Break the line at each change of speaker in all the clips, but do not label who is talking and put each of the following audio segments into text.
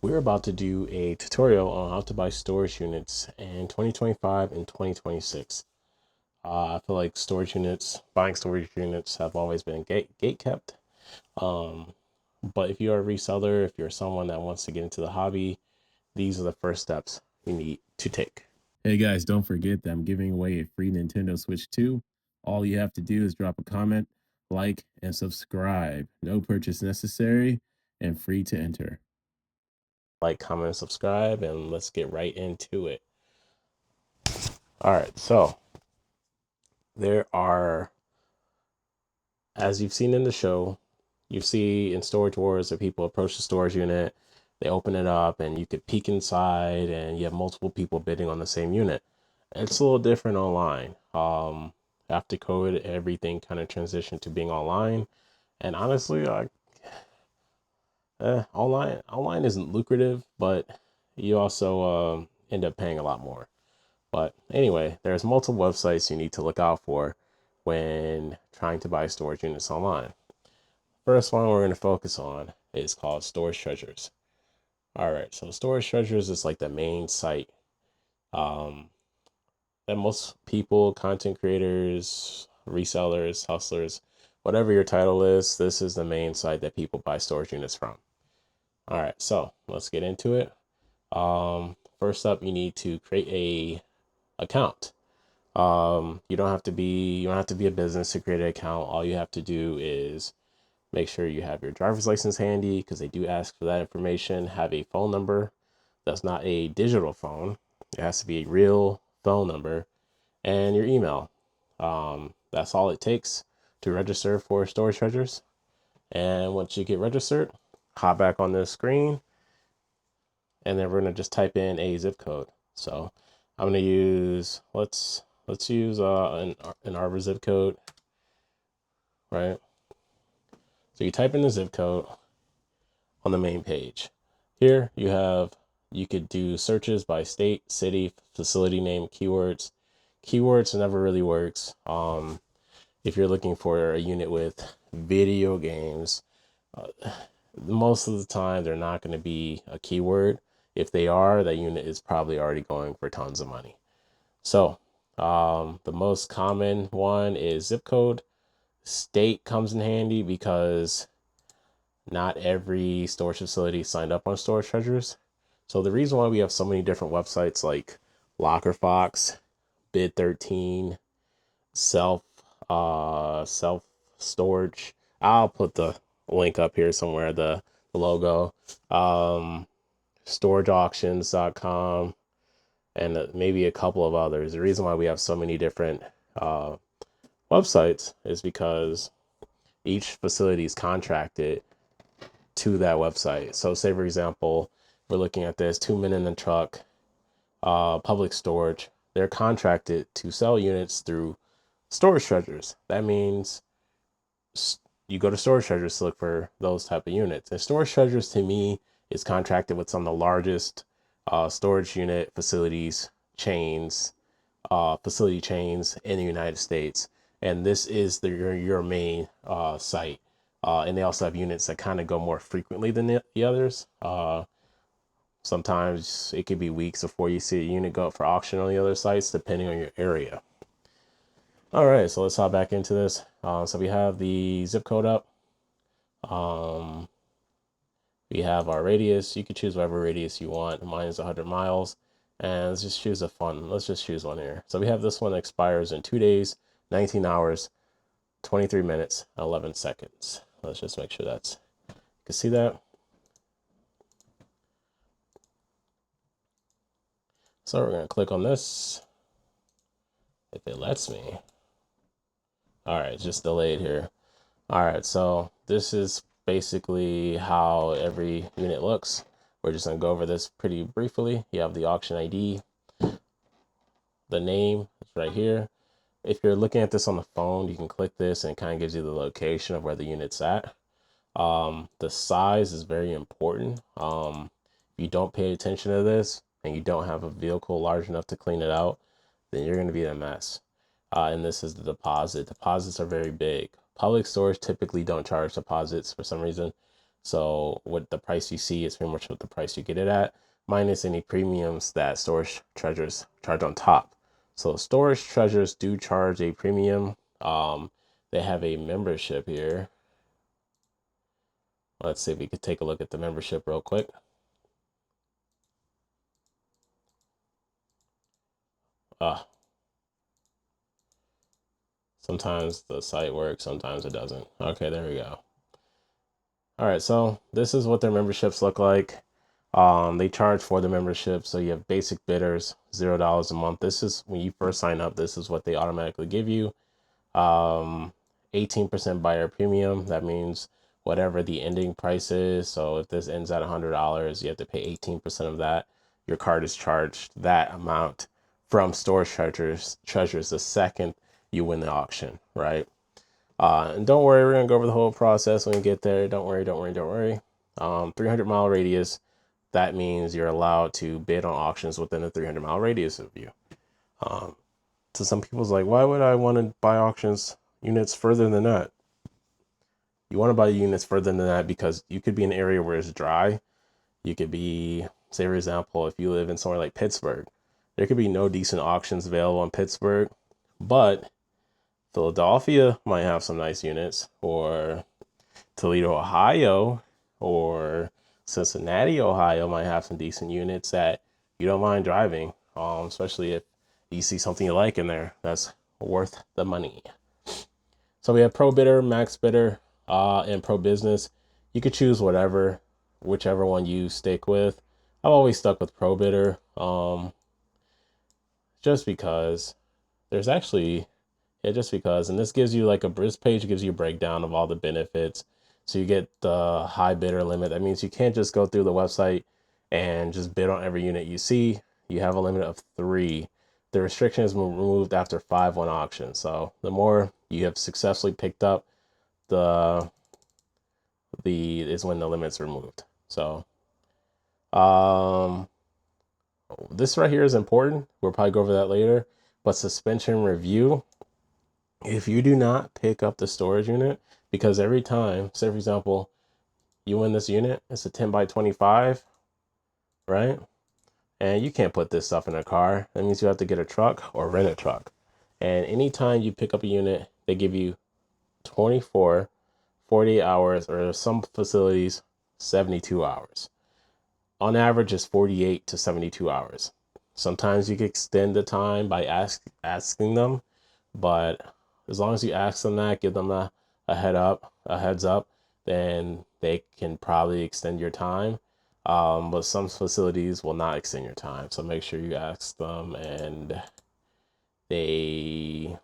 We're about to do a tutorial on how to buy storage units in 2025 and 2026. I feel like buying storage units have always been gate kept. Um, but if you're a reseller, if you're someone that wants to get into the hobby, these are the first steps you need to take. Hey guys, don't forget that I'm giving away a free Nintendo Switch 2. All you have to do is drop a comment, like, and subscribe. No purchase necessary and free to enter. Like, comment, and subscribe, and let's get right into it. All right, so there are, as you've seen in the show, you see in Storage Wars that people approach the storage unit, they open it up, and you could peek inside, and you have multiple people bidding on the same unit. It's a little different online. After COVID, everything kind of transitioned to being online, and honestly, online isn't lucrative, but you also end up paying a lot more. But anyway, there's multiple websites you need to look out for when trying to buy storage units online. First one we're going to focus on is called Storage Treasures. All right, so Storage Treasures is like the main site um, that most people, content creators, resellers, hustlers, whatever your title is, this is the main site that people buy storage units from. All right, so let's get into it. First up, you need to create a account. You don't have to be a business to create an account. All you have to do is make sure you have your driver's license handy, because they do ask for that information. Have a phone number that's not a digital phone. It has to be a real phone number, and your email. That's all it takes to register for Storage Treasures. And once you get registered, hop back on the screen, and then we're gonna just type in a zip code. So I'm gonna use let's use an Arbor zip code, right? So you type in the zip code on the main page. Here you could do searches by state, city, facility name, keywords. Keywords never really works. If you're looking for a unit with video games, uh, most of the time they're not going to be a keyword. If they are, that unit is probably already going for tons of money. So the most common one is zip code. State comes in handy because not every storage facility signed up on Storage Treasures. So the reason why we have so many different websites like LockerFox, Bid13, self storage. I'll put the link up here somewhere, the logo. Storageauctions.com, and maybe a couple of others. The reason why we have so many different websites is because each facility is contracted to that website. So say for example, we're looking at this 2 Men in the Truck, Public Storage. They're contracted to sell units through Storage Treasures. That means you go to Storage Treasures to look for those type of units. And Storage Treasures to me is contracted with some of the largest storage unit facility chains in the United States. And this is your main site. And they also have units that kind of go more frequently than the others. Sometimes it could be weeks before you see a unit go up for auction on the other sites, depending on your area. All right, so let's hop back into this. So we have the zip code up. We have our radius. You could choose whatever radius you want. Mine is 100 miles. And let's just choose let's just choose one here. So we have this one that expires in 2 days, 19 hours, 23 minutes, 11 seconds. Let's just make sure you can see that. So we're gonna click on this, if it lets me. All right, it's just delayed here. All right, so this is basically how every unit looks. We're just gonna go over this pretty briefly. You have the auction ID, the name is right here. If you're looking at this on the phone, you can click this and it kind of gives you the location of where the unit's at. The size is very important. If you don't pay attention to this and you don't have a vehicle large enough to clean it out, then you're going to be in a mess. And this is the deposit. Deposits are very big. Public stores typically don't charge deposits for some reason. So what the price you see is pretty much what the price you get it at, minus any premiums that storage treasures charge on top. So storage treasures do charge a premium. They have a membership here. Let's see if we could take a look at the membership real quick. Sometimes the site works, sometimes it doesn't. Okay, there we go. All right, so this is what their memberships look like. They charge for the membership. So you have basic bidders, $0 a month. This is when you first sign up, this is what they automatically give you. 18% buyer premium. That means whatever the ending price is. So if this ends at $100, you have to pay 18% of that. Your card is charged that amount from storage treasures the second you win the auction, right? And don't worry, we're gonna go over the whole process when we get there. Don't worry, don't worry, don't worry. 300-mile radius. That means you're allowed to bid on auctions within a 300-mile radius of you. So some people's like, why would I want to buy auctions units further than that? You want to buy units further than that because you could be in an area where it's dry. You could be, say for example, if you live in somewhere like Pittsburgh, there could be no decent auctions available in Pittsburgh, but Philadelphia might have some nice units, or Toledo, Ohio, or Cincinnati, Ohio might have some decent units that you don't mind driving, especially if you see something you like in there that's worth the money. So we have Pro Bidder, Max Bidder, and Pro Business. You could choose whichever one you stick with. I've always stuck with Pro Bidder, just because there's actually, just because, and this gives you like this page gives you a breakdown of all the benefits. So you get the high bidder limit. That means you can't just go through the website and just bid on every unit you see. You have a limit of 3. The restriction is removed after 5 won auctions. So the more you have successfully picked up, the is when the limit's removed. So this right here is important. We'll probably go over that later. But suspension review, if you do not pick up the storage unit, because every time, say for example, you win this unit, it's a 10 by 25, right? And you can't put this stuff in a car. That means you have to get a truck or rent a truck. And anytime you pick up a unit, they give you 24, 48 hours, or some facilities, 72 hours. On average, it's 48 to 72 hours. Sometimes you can extend the time by asking them, but as long as you ask them that, give them a heads up, then they can probably extend your time. But some facilities will not extend your time. So make sure you ask them, and you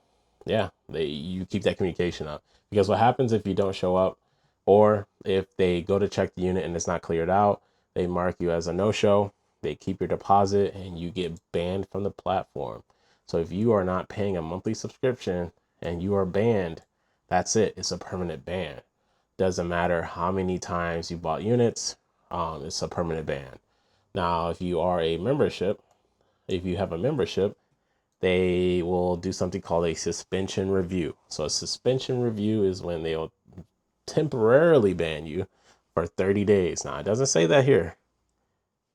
keep that communication up. Because what happens if you don't show up, or if they go to check the unit and it's not cleared out, they mark you as a no-show, they keep your deposit, and you get banned from the platform. So if you are not paying a monthly subscription and you are banned, that's it. It's a permanent ban. Doesn't matter how many times you bought units, it's a permanent ban. Now, if you have a membership, they will do something called a suspension review. So a suspension review is when they'll temporarily ban you for 30 days. Now, it doesn't say that here,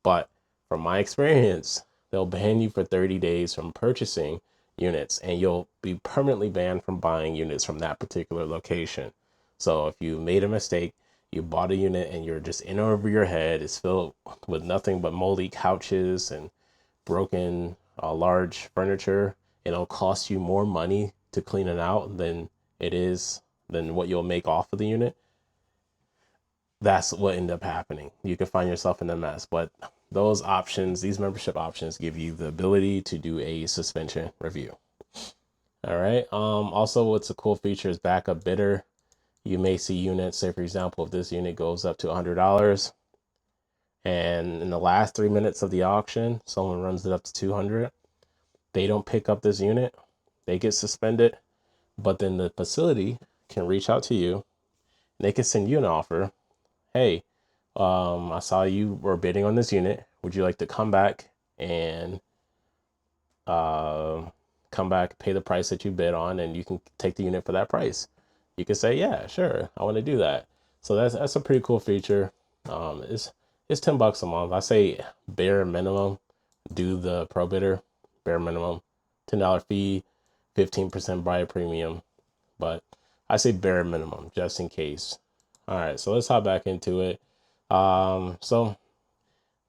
but from my experience, they'll ban you for 30 days from purchasing units, and you'll be permanently banned from buying units from that particular location. So if you made a mistake, you bought a unit and you're just in over your head, it's filled with nothing but moldy couches and broken large furniture, it'll cost you more money to clean it out than what you'll make off of the unit. That's what ended up happening. You can find yourself in a mess, but these membership options give you the ability to do a suspension review. All right. Also, what's a cool feature is backup bidder. You may see units, say for example, if this unit goes up to $100 and in the last 3 minutes of the auction, someone runs it up to 200, they don't pick up this unit, they get suspended, but then the facility can reach out to you. They can send you an offer. Hey, I saw you were bidding on this unit. Would you like to come back and pay the price that you bid on, and you can take the unit for that price? You can say, yeah, sure, I want to do that. So that's a pretty cool feature. It's $10 a month. I say bare minimum, do the pro bidder, bare minimum, $10 fee, 15% buyer premium. But I say bare minimum just in case. All right, so let's hop back into it. So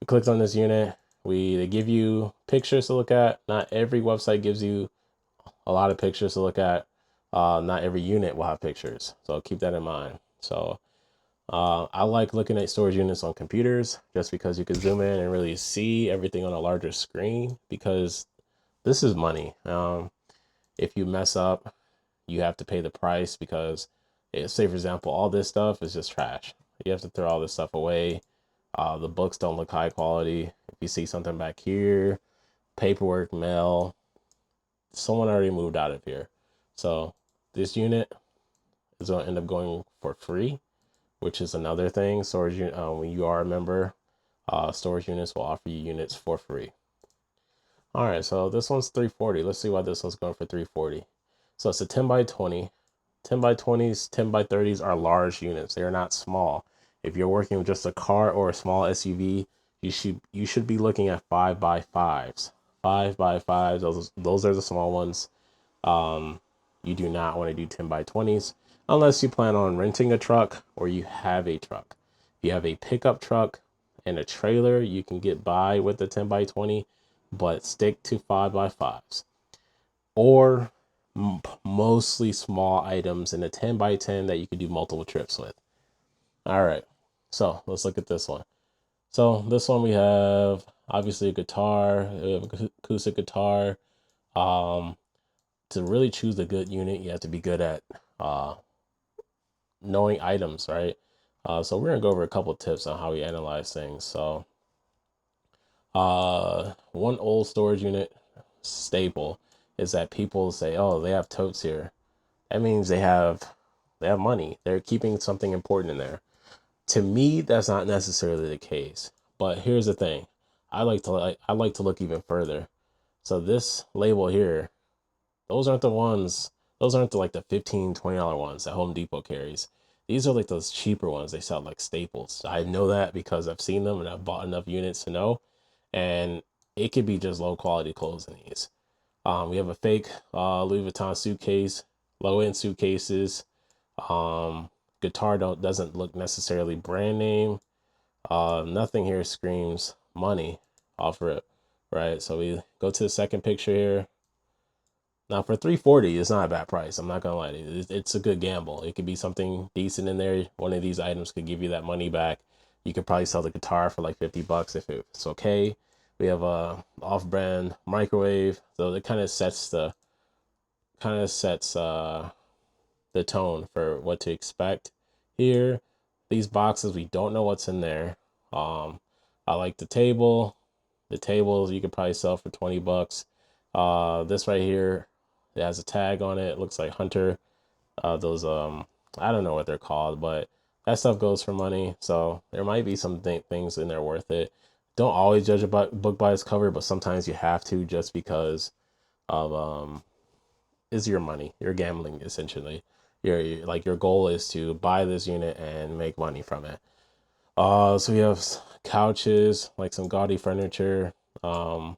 we clicked on this unit. They give you pictures to look at. Not every website gives you a lot of pictures to look at. Not every unit will have pictures, so keep that in mind. So I like looking at storage units on computers just because you can zoom in and really see everything on a larger screen, because this is money. If you mess up, you have to pay the price, because say for example, all this stuff is just trash. You have to throw all this stuff away. The books don't look high quality. If you see something back here, paperwork, mail, someone already moved out of here. So this unit is going to end up going for free, which is another thing. Storage unit, when you are a member, storage units will offer you units for free. All right, so this one's 340. Let's see why this one's going for 340. So it's a 10 by 20. 10 by 20s, 10 by 30s are large units. They are not small. If you're working with just a car or a small SUV, you should be looking at 5 by 5s. 5 by 5s, those are the small ones. You do not want to do 10 by 20s unless you plan on renting a truck or you have a truck. If you have a pickup truck and a trailer, you can get by with the 10 by 20, but stick to 5 by 5s or mostly small items in a 10 by 10 that you can do multiple trips with. All right, so let's look at this one. So this one, we have obviously a guitar, we have an acoustic guitar. To really choose a good unit, you have to be good at knowing items, right? So we're gonna go over a couple tips on how we analyze things. So one old storage unit staple is that people say, oh, they have totes here. That means they have money. They're keeping something important in there. To me, that's not necessarily the case. But here's the thing. I like to look even further. So this label here, those aren't the ones, those aren't like the $15, $20 ones that Home Depot carries. These are like those cheaper ones. They sell like Staples. I know that because I've seen them and I've bought enough units to know. And it could be just low quality clothes in these. We have a fake Louis Vuitton suitcase, low end suitcases. Guitar doesn't look necessarily brand name. Nothing here screams money off rip, right? So we go to the second picture here. Now for 340, it's not a bad price. I'm not gonna lie to you. It's a good gamble. It could be something decent in there. One of these items could give you that money back. You could probably sell the guitar for like $50 if it's okay. We have a off-brand microwave, so it kind of sets the tone for what to expect here. These boxes, we don't know what's in there. I like the table. The tables you could probably sell for $20. This right here, it has a tag on it. It looks like Hunter. Those I don't know what they're called, but that stuff goes for money. So there might be some things in there worth it. Don't always judge a book by its cover, but sometimes you have to, just because of is your money. You're gambling essentially. Your goal is to buy this unit and make money from it. So we have couches, like some gaudy furniture. I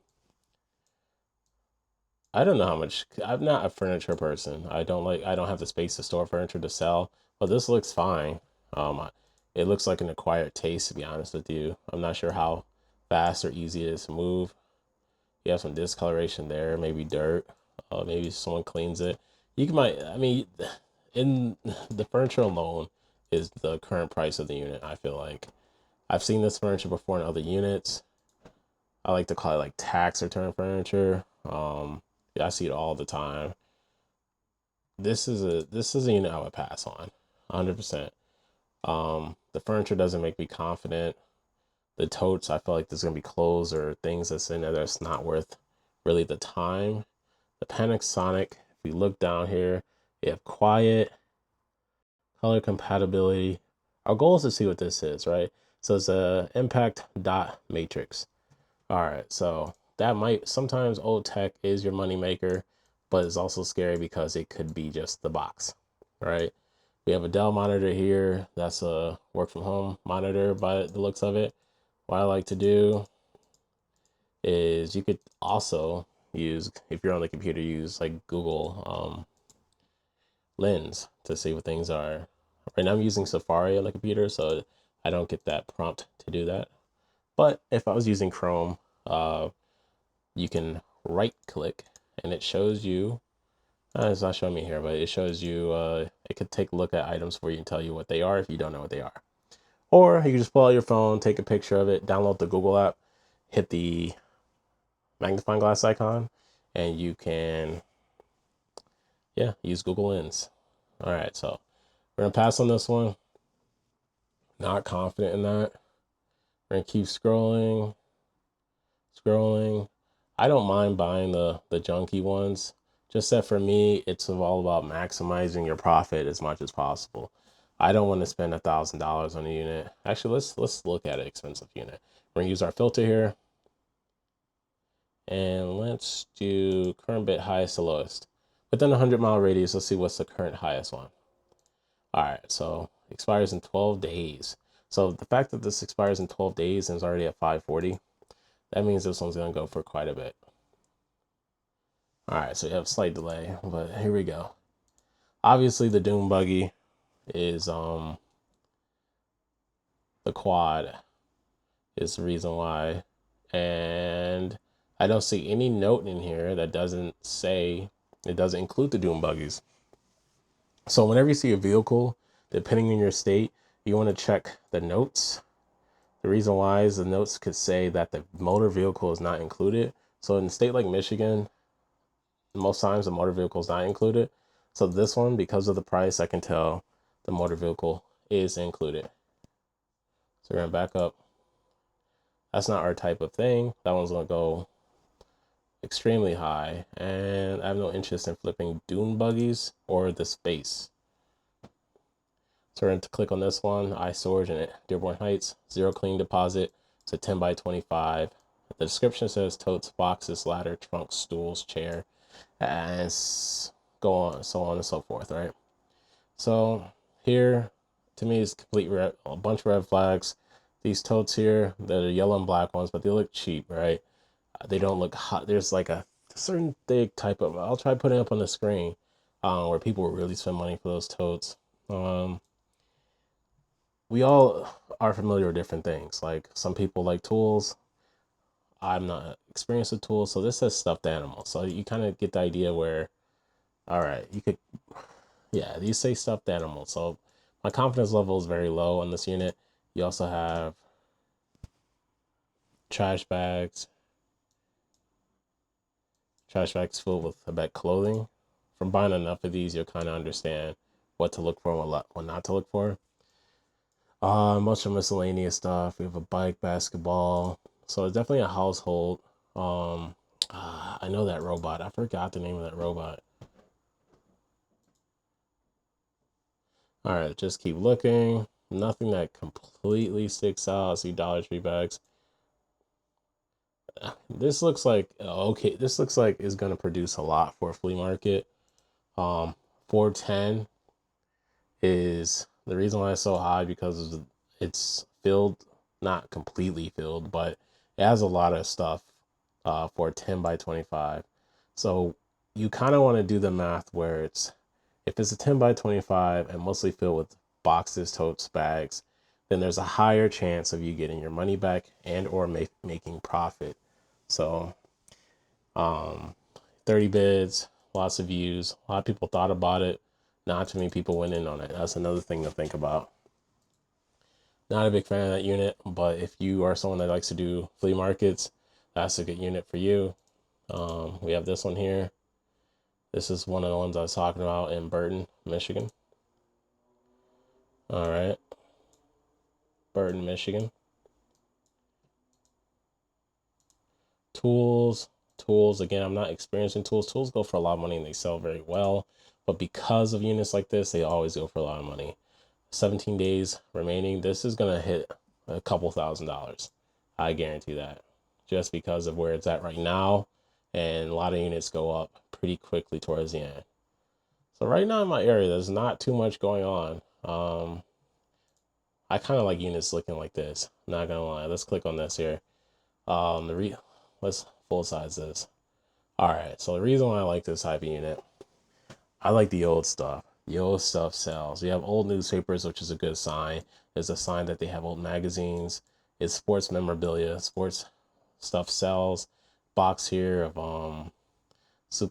don't know how much. I'm not a furniture person. I don't have the space to store furniture to sell, but this looks fine. It looks like an acquired taste, to be honest with you. I'm not sure how fast or easy it is to move. You have some discoloration there, maybe dirt. Maybe someone cleans it. I mean, in the furniture alone is the current price of the unit. I feel like I've seen this furniture before in other units. I like to call it like tax return furniture. Yeah, I see it all the time. This is a unit I would pass on, 100%. The furniture doesn't make me confident. The totes, I feel like there's gonna be clothes or things that's in there that's not worth really the time. The Panasonic, if we look down here, we have quiet, color compatibility. Our goal is to see what this is, right? So it's a impact dot matrix. All right, so that might, sometimes old tech is your money maker, but it's also scary because it could be just the box, right? We have a Dell monitor here. That's a work from home monitor by the looks of it. What I like to do is you could also use, if you're on the computer, use like Google Lens to see what things are. Right now I'm using Safari on the computer, so I don't get that prompt to do that. But if I was using Chrome, you can right click and it shows you, it's not showing me here, but it shows you, it could take a look at items for you and tell you what they are if you don't know what they are. Or you can just pull out your phone, take a picture of it, download the Google app, hit the magnifying glass icon, and you can, yeah, use Google Lens. All right, so we're gonna pass on this one. Not confident in that. We're gonna keep scrolling. I don't mind buying the junky ones. Just that for me, it's all about maximizing your profit as much as possible. I don't want to spend $1,000 on a unit. Actually, let's look at an expensive unit. We're gonna use our filter here, and let's do current bit highest to lowest. Within a 100-mile radius, let's see what's the current highest one. All right, so expires in 12 days. So the fact that this expires in 12 days and is already at 540, that means this one's gonna go for quite a bit. All right, so you have a slight delay, but here we go. Obviously the Dune buggy is the quad is the reason why. And I don't see any note in here that doesn't say, it doesn't include the Dune buggies. So whenever you see a vehicle, depending on your state, you want to check the notes. The reason why is the notes could say that the motor vehicle is not included. So in a state like Michigan, most times the motor vehicle is not included. So this one, because of the price, I can tell the motor vehicle is included. So we're gonna back up. That's not our type of thing. That one's gonna go extremely high, and I have no interest in flipping dune buggies or the space. So we're going to click on this one, iStorage in Dearborn Heights, zero clean deposit. It's a 10 by 25. The description says totes, boxes, ladder, trunks, stools, chair, and go on, so on and so forth, right? So here, to me, is a bunch of red flags. These totes here, they're the yellow and black ones, but they look cheap, right? They don't look hot. There's like a certain thick type of, I'll try putting up on the screen, where people really spend money for those totes. We all are familiar with different things. Like some people like tools. I'm not experienced with tools, so this says stuffed animals. So you kind of get the idea where, all right, you could, yeah, these say stuffed animals. So my confidence level is very low on this unit. You also have trash bags filled with, I bet, clothing. From buying enough of these, you'll kind of understand what to look for and what not to look for. Much of miscellaneous stuff. We have a bike, basketball. So it's definitely a household. I know that robot. I forgot the name of that robot. All right, just keep looking. Nothing that completely sticks out. I see Dollar Tree bags. This looks like okay. This looks like it's gonna produce a lot for a flea market. 410 is the reason why it's so high because it's filled, not completely filled, but it has a lot of stuff for 10 by 25. So you kind of want to do the math where it's, if it's a 10 by 25 and mostly filled with boxes, totes, bags, then there's a higher chance of you getting your money back and or making profit. So 30 bids, lots of views. A lot of people thought about it. Not too many people went in on it. That's another thing to think about. Not a big fan of that unit, but if you are someone that likes to do flea markets, that's a good unit for you. We have this one here. This is one of the ones I was talking about in Burton, Michigan. All right. Burton, Michigan. Tools. Again, I'm not experienced in tools. Tools go for a lot of money and they sell very well. But because of units like this, they always go for a lot of money. 17 days remaining. This is going to hit a couple $1,000s. I guarantee that. Just because of where it's at right now. And a lot of units go up pretty quickly towards the end. So right now in my area, there's not too much going on. I kind of like units looking like this. Not gonna lie. Let's click on this here. Let's full size this. All right. So the reason why I like this type of unit, I like the old stuff. The old stuff sells. We have old newspapers, which is a good sign. It's a sign that they have old magazines. It's sports memorabilia. Sports stuff sells. Box here of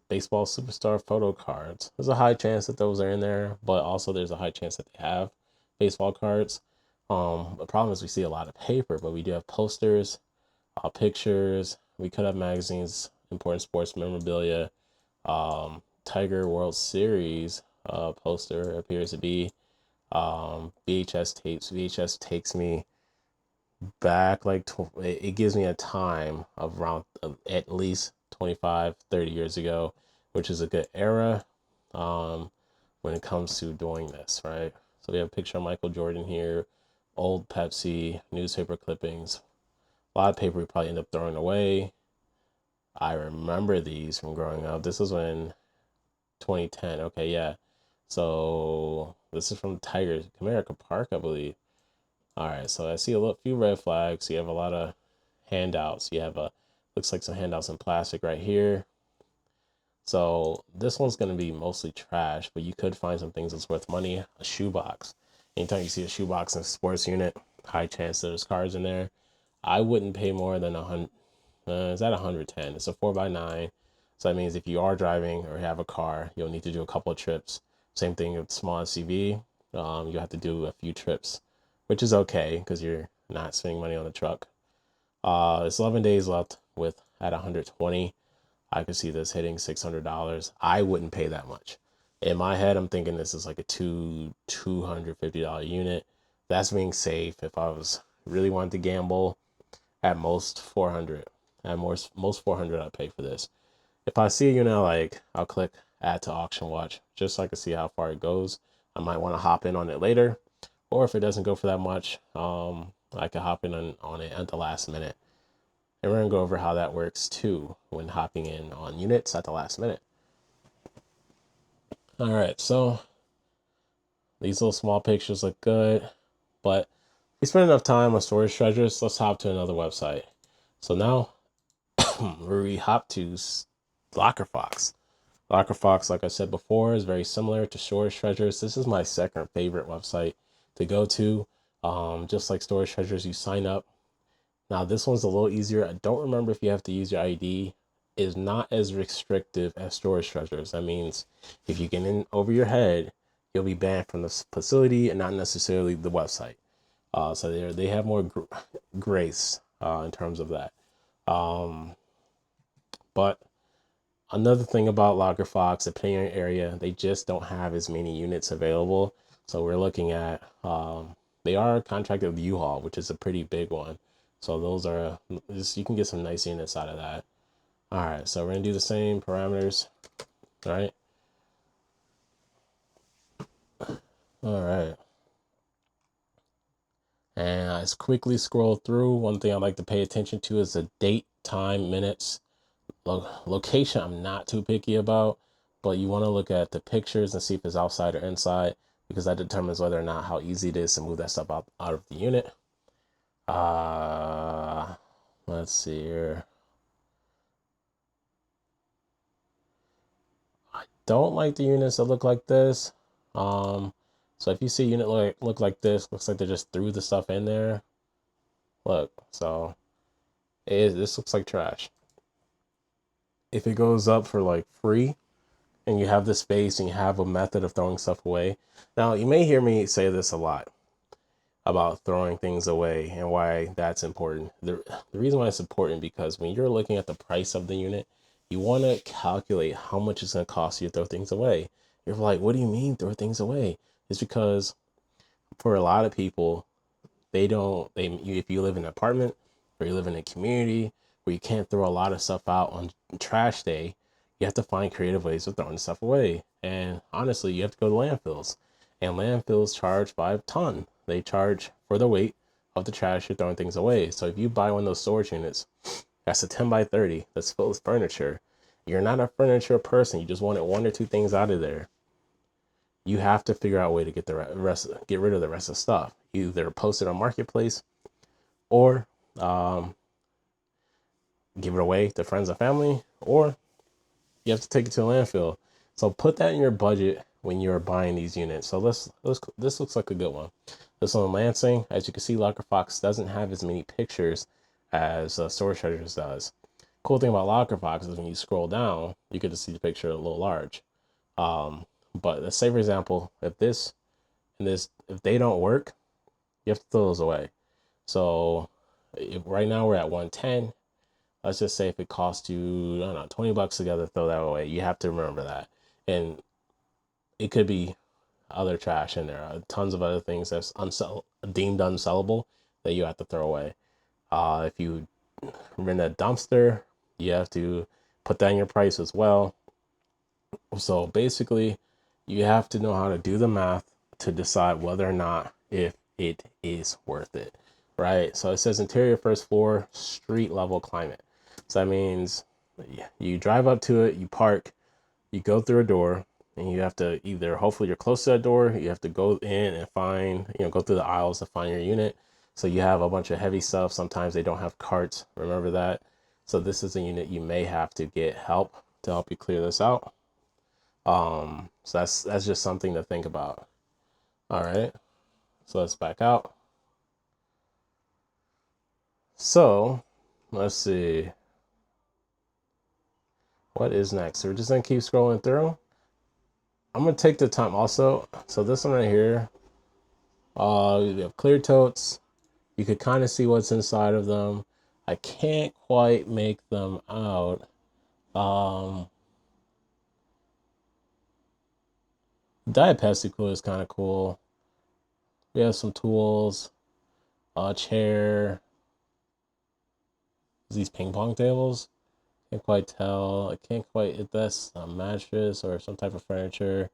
baseball superstar photo cards. There's a high chance that those are in there, but also there's a high chance that they have baseball cards. The problem is we see a lot of paper, but we do have posters, pictures. We could have magazines, important sports memorabilia. Tiger World Series poster appears to be. VHS tapes. VHS takes me back like it gives me a time of around at least 25-30 years ago, which is a good era when it comes to doing this, right? So we have a picture of Michael Jordan here, old Pepsi, newspaper clippings, a lot of paper we probably end up throwing away. I remember these from growing up. This was when 2010. Okay, yeah. So this is from Tigers, Comerica Park, I believe. All right, so I see a few red flags. You have a lot of handouts. You have looks like some handouts in plastic right here. So this one's going to be mostly trash, but you could find some things that's worth money. A shoebox. Anytime you see a shoebox in a sports unit, high chance there's cards in there. I wouldn't pay more than 100. Is that 110? It's a 4x9. So that means if you are driving or have a car, you'll need to do a couple of trips. Same thing with small SUV. You have to do a few trips, which is okay because you're not spending money on the truck. It's 11 days left with at 120. I could see this hitting $600. I wouldn't pay that much. In my head, I'm thinking this is like a $250 unit. That's being safe. If I was really wanting to gamble, at most 400. At most 400 I'd pay for this. If I see a unit I like, I'll click add to auction watch just so I can see how far it goes. I might want to hop in on it later, or if it doesn't go for that much, I can hop in on it at the last minute. And we're gonna go over how that works too when hopping in on units at the last minute. All right, so these little small pictures look good, but we spent enough time on storage treasures. Let's hop to another website. So now we hop to LockerFox. LockerFox, like I said before, is very similar to Storage Treasures. This is my second favorite website to go to. Just like Storage Treasures, you sign up. Now this one's a little easier. I don't remember if you have to use your ID. It is not as restrictive as Storage Treasures. That means if you get in over your head, you'll be banned from the facility and not necessarily the website. So they have more grace in terms of that. But another thing about LockerFox, depending on your area, they just don't have as many units available. So we're looking at, they are contracted with U-Haul, which is a pretty big one. So those are, you can get some nice units out of that. All right, so we're gonna do the same parameters. All right. All right. And I just quickly scroll through. One thing I like to pay attention to is the date, time, minutes. Location I'm not too picky about, but you want to look at the pictures and see if it's outside or inside, because that determines whether or not how easy it is to move that stuff out of the unit. Let's see here. I don't like the units that look like this. So if you see a unit look like this, looks like they just threw the stuff in there. Look, so this looks like trash. If it goes up for like free, and you have the space and you have a method of throwing stuff away. Now, you may hear me say this a lot about throwing things away and why that's important. The reason why it's important, because when you're looking at the price of the unit, you want to calculate how much it's going to cost you to throw things away. You're like, what do you mean throw things away? It's because for a lot of people, if you live in an apartment or you live in a community where you can't throw a lot of stuff out on trash day, you have to find creative ways of throwing stuff away. And honestly, you have to go to landfills, and landfills charge by a ton. They charge for the weight of the trash you're throwing things away. So if you buy one of those storage units, that's a 10x30 that's filled with furniture. You're not a furniture person. You just wanted one or two things out of there. you have to figure out a way to get get rid of the rest of the stuff. You either post it on Marketplace or um, give it away to friends and family, or you have to take it to a landfill. So put that in your budget when you're buying these units. So this looks like a good one. This one, Lansing, as you can see, Locker Fox doesn't have as many pictures as Storage Treasures does. Cool thing about Locker Fox is when you scroll down, you get to see the picture a little large. But let's say, for example, if if they don't work, you have to throw those away. So right now we're at 110. Let's just say if it costs you, I don't know, 20 bucks together, throw that away. You have to remember that. And it could be other trash in there, tons of other things that's deemed unsellable that you have to throw away. If you rent a dumpster, you have to put that in your price as well. So basically, you have to know how to do the math to decide whether or not if it is worth it, right? So it says interior first floor, street level climate. So that means you drive up to it, you park, you go through a door, and you have to either, hopefully you're close to that door, you have to go in and find, go through the aisles to find your unit. So you have a bunch of heavy stuff. Sometimes they don't have carts. Remember that. So this is a unit you may have to get help to help you clear this out. So that's just something to think about. All right. So let's back out. So let's see. What is next? So we're just gonna keep scrolling through. I'm gonna take the time also. So this one right here, we have clear totes. You could kind of see what's inside of them. I can't quite make them out. Diet Pepsi Cooler is kind of cool. We have some tools, a chair, these ping pong tables. Can't quite tell. I can't quite, if that's a mattress or some type of furniture.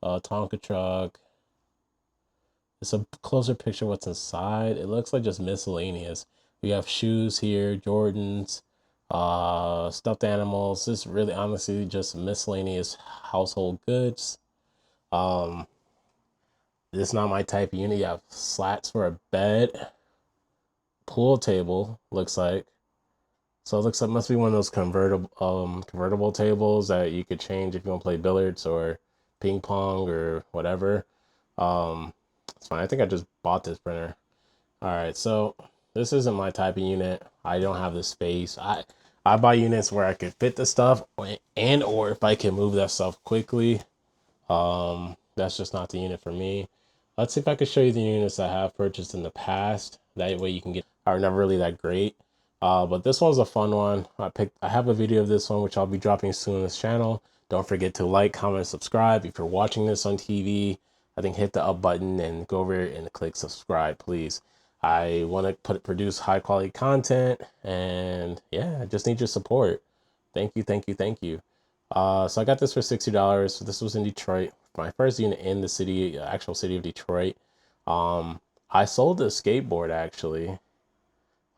Tonka truck. It's a closer picture of what's inside. It looks like just miscellaneous. We have shoes here, Jordans, stuffed animals. This is really honestly just miscellaneous household goods. This is not my type of unit. You have slats for a bed, pool table, looks like. So it looks like it must be one of those convertible tables that you could change if you want to play billiards or ping pong or whatever. It's fine. I think I just bought this printer. All right, so this isn't my type of unit. I don't have the space. I buy units where I can fit the stuff and or if I can move that stuff quickly. That's just not the unit for me. Let's see if I can show you the units I have purchased in the past. That way you can get, are never really that great. But this one's a fun one. I have a video of this one, which I'll be dropping soon on this channel. Don't forget to like, comment, subscribe. If you're watching this on TV, I think hit the up button and go over and click subscribe, please. I want to produce high quality content, and yeah, I just need your support. Thank you, thank you, thank you. So I got this for $60. This was in Detroit, my first unit in the city, actual city of Detroit. I sold the skateboard actually.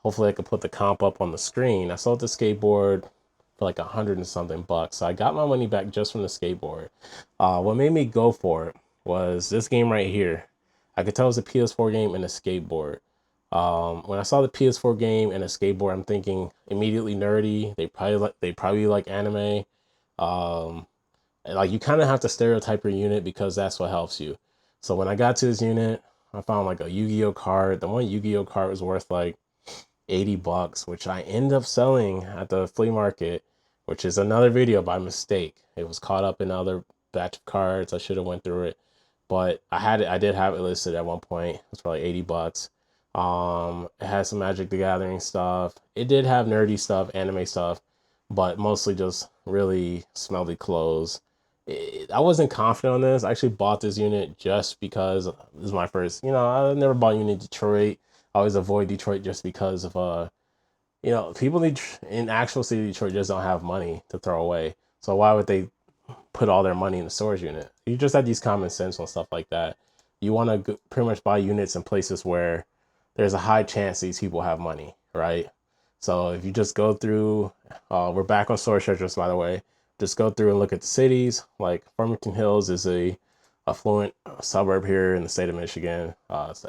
Hopefully I could put the comp up on the screen. I sold the skateboard for like 100 and something bucks. So I got my money back just from the skateboard. What made me go for it was this game right here. I could tell it was a PS4 game and a skateboard. When I saw the PS4 game and a skateboard, I'm thinking immediately nerdy. They probably like anime. Like you kind of have to stereotype your unit because that's what helps you. So when I got to this unit, I found like a Yu-Gi-Oh card. The one Yu-Gi-Oh card was worth like 80 bucks, which I end up selling at the flea market, which is another video by mistake. It was caught up in another batch of cards. I should have went through it, but I did have it listed at one point. It's probably 80 bucks. It had some Magic the Gathering stuff. It did have nerdy stuff, anime stuff, but mostly just really smelly clothes. I wasn't confident on this. I actually bought this unit just because this is my first, I never bought a unit in Detroit. I always avoid Detroit just because of, people in actual city of Detroit just don't have money to throw away. So why would they put all their money in the storage unit? You just have these common sense on stuff like that. You want to pretty much buy units in places where there's a high chance these people have money, right? So if you just go through, we're back on Storage Treasures, by the way. Just go through and look at the cities. Like Farmington Hills is a affluent suburb here in the state of Michigan,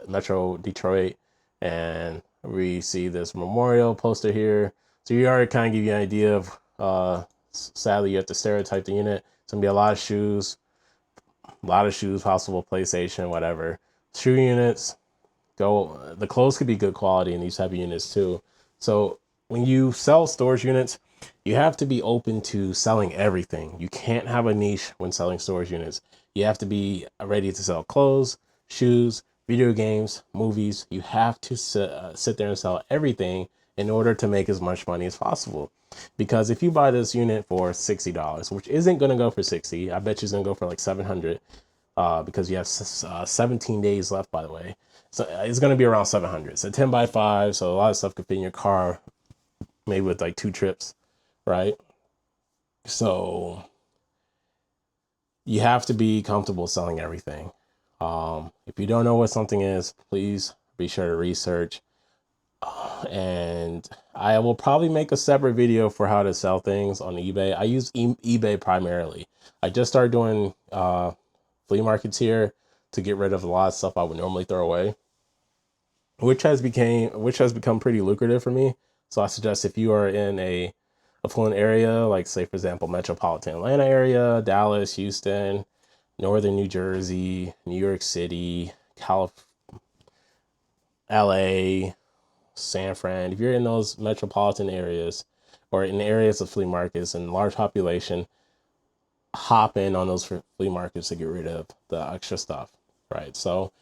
Metro Detroit, and we see this memorial poster here. So you already kind of give you an idea of, sadly, you have to stereotype the unit. It's gonna be a lot of shoes, possible PlayStation, whatever. Shoe units, the clothes could be good quality in these type of units too. So when you sell storage units, you have to be open to selling everything. You can't have a niche when selling storage units. You have to be ready to sell clothes, shoes, video games, movies. You have to sit there and sell everything in order to make as much money as possible. Because if you buy this unit for $60, which isn't going to go for 60, I bet you it's going to go for like 700, because you have 17 days left, by the way. So it's going to be around 700. So 10 by 5. So a lot of stuff could fit in your car, maybe with like 2 trips, right? So you have to be comfortable selling everything. If you don't know what something is, please be sure to research. And I will probably make a separate video for how to sell things on eBay. I use eBay primarily. I just started doing flea markets here to get rid of a lot of stuff I would normally throw away, which has become pretty lucrative for me. So I suggest if you are in a affluent area, like say for example metropolitan Atlanta area, Dallas, Houston, northern New Jersey, New York City, LA, San Fran, if you're in those metropolitan areas or in areas of flea markets and large population, hop in on those flea markets to get rid of the extra stuff, right? So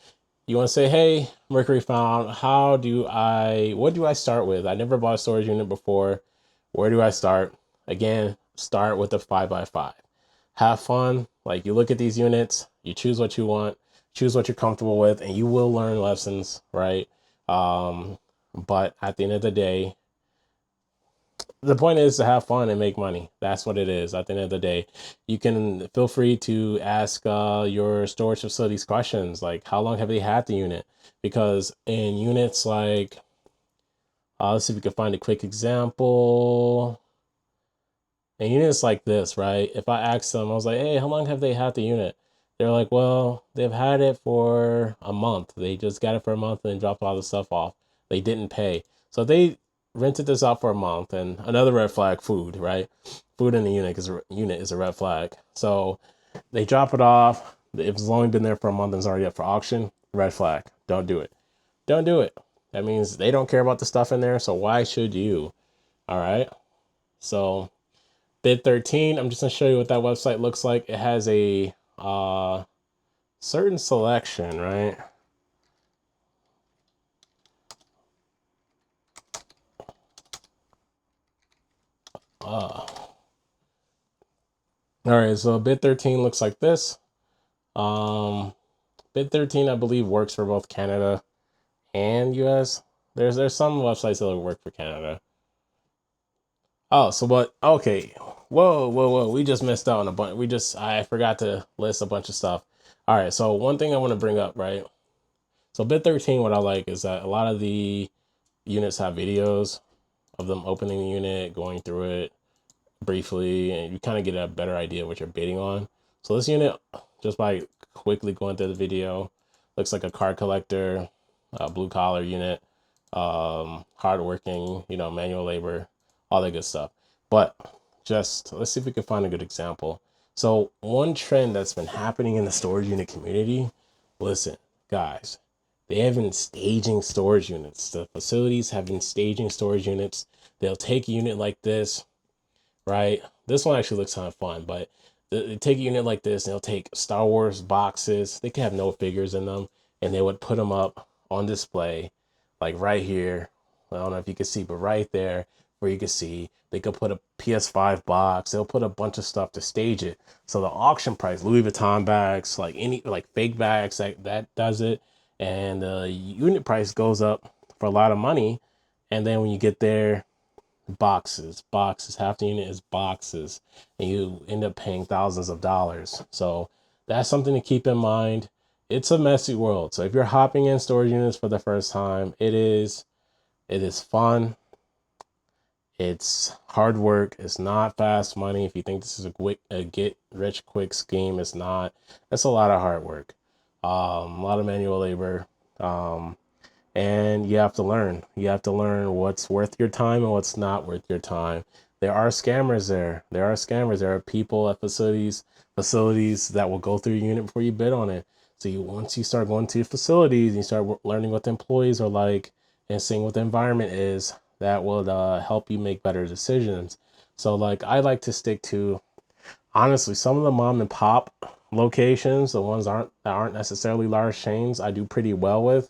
you want to say, hey, Mercury Found, what do I start with? I never bought a storage unit before. Where do I start? Again, start with the 5x5. Have fun. Like, you look at these units, you choose what you want, choose what you're comfortable with, and you will learn lessons, right? But at the end of the day, the point is to have fun and make money. That's what it is. At the end of the day, you can feel free to ask your storage facilities questions, like how long have they had the unit? Because in units like, let's see if we can find a quick example. In units like this, right? If I ask them, I was like, hey, how long have they had the unit? They're like, well, they've had it for a month. They just got it for a month and then dropped all the stuff off. They didn't pay. So they rented this out for a month. And another red flag, food, right? Food in the unit is a red flag. So they drop it off. If it's only been there for a month and it's already up for auction, red flag. Don't do it. Don't do it. That means they don't care about the stuff in there. So why should you? All right. So Bid13, I'm just going to show you what that website looks like. It has a certain selection, right? All right, so Bid13 looks like this. Bid13, I believe, works for both Canada and US. There's some websites that work for Canada. Oh, so what? Okay. Whoa. We just missed out on a bunch. I forgot to list a bunch of stuff. All right. So one thing I want to bring up, right? So Bid13, what I like is that a lot of the units have videos of them opening the unit, going through it briefly, and you kind of get a better idea of what you're bidding on. So this unit, just by quickly going through the video, looks like a card collector, blue collar unit, hardworking, manual labor, all that good stuff. But just let's see if we can find a good example. So one trend that's been happening in the storage unit community, listen, guys, they have been staging storage units. The facilities have been staging storage units. They'll take a unit like this, right? This one actually looks kind of fun, but they take a unit like this and they'll take Star Wars boxes. They could have no figures in them, and they would put them up on display, like right here. I don't know if you can see, but right there where you can see, they could put a PS5 box. They'll put a bunch of stuff to stage it. So the auction price, Louis Vuitton bags, like fake bags, that does it. And the unit price goes up for a lot of money. And then when you get there, boxes, half the unit is boxes, and you end up paying thousands of dollars. So that's something to keep in mind. It's a messy world. So if you're hopping in storage units for the first time, it is fun. It's hard work. It's not fast money. If you think this is a get rich quick scheme, it's not. It's a lot of hard work, a lot of manual labor, um, and you have to learn. You have to learn what's worth your time and what's not worth your time. There are scammers there. There are scammers. There are people at facilities that will go through your unit before you bid on it. So once you start going to facilities and you start learning what the employees are like and seeing what the environment is, that will help you make better decisions. So like I like to stick to, honestly, some of the mom and pop locations, the ones that aren't necessarily large chains, I do pretty well with.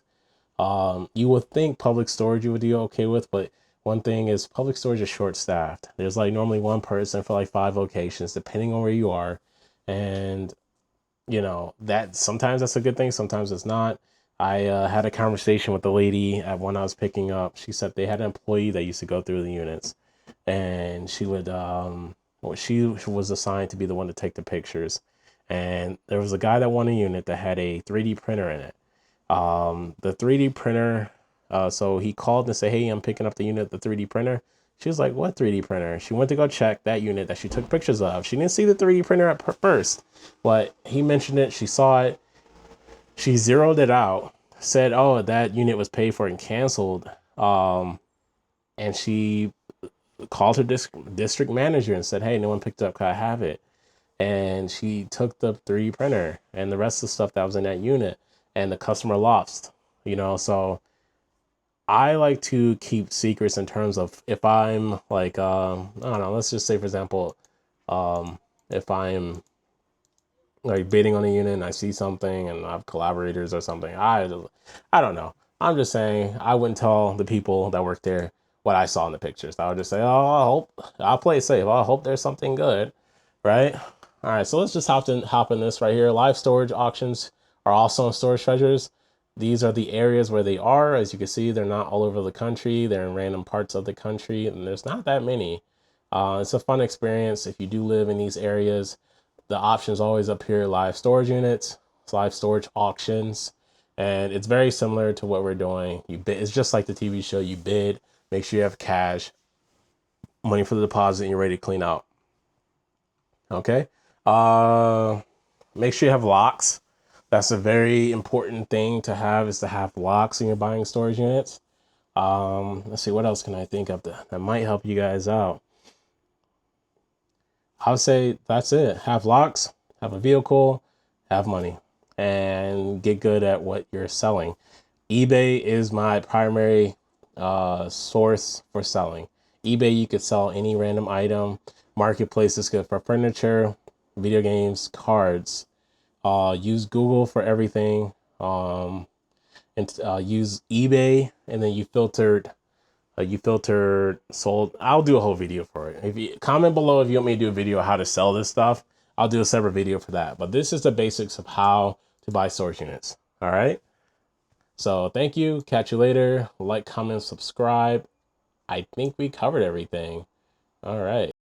You would think Public Storage you would do okay with, but one thing is Public Storage is short staffed. There's like normally one person for like 5 locations, depending on where you are. And that sometimes that's a good thing, sometimes it's not. I had a conversation with the lady at one I was picking up. She said they had an employee that used to go through the units, and she was assigned to be the one to take the pictures. And there was a guy that won a unit that had a 3D printer in it. The 3D printer, so he called and said, "Hey, I'm picking up the unit, the 3D printer." She was like, "What 3D printer?" She went to go check that unit that she took pictures of. She didn't see the 3D printer at first, but he mentioned it. She saw it. She zeroed it out, said, "Oh, that unit was paid for and canceled." And she called her district manager and said, "Hey, no one picked it up. Can I have it?" And she took the 3D printer and the rest of the stuff that was in that unit, and the customer lost. So I like to keep secrets in terms of if I'm like, I don't know, let's just say, for example, if I'm like bidding on a unit and I see something and I have collaborators or something, I don't know. I'm just saying I wouldn't tell the people that work there what I saw in the pictures. I would just say, "Oh, I'll play it safe. I hope there's something good," right? All right, so let's just hop in this right here. Live storage auctions are also on Storage Treasures. These are the areas where they are. As you can see, they're not all over the country. They're in random parts of the country, and there's not that many. It's a fun experience if you do live in these areas. The options always appear: live storage units, live storage auctions, and it's very similar to what we're doing. You bid. It's just like the TV show. You bid, make sure you have cash, money for the deposit, and you're ready to clean out. Okay. Uh, Make sure you have locks. That's a very important thing to have, is to have locks when you're buying storage units. Let's see, what else can I think of that might help you guys out? I would say that's it. Have locks, have a vehicle, have money, and get good at what you're selling. eBay is my primary source for selling. eBay, you could sell any random item. Marketplace is good for furniture, video games, cards. Use Google for everything. And use eBay, and then you filtered sold. I'll do a whole video for it. If you comment below if you want me to do a video on how to sell this stuff, I'll do a separate video for that. But this is the basics of how to buy storage units. All right. So thank you. Catch you later. Like, comment, subscribe. I think we covered everything. All right.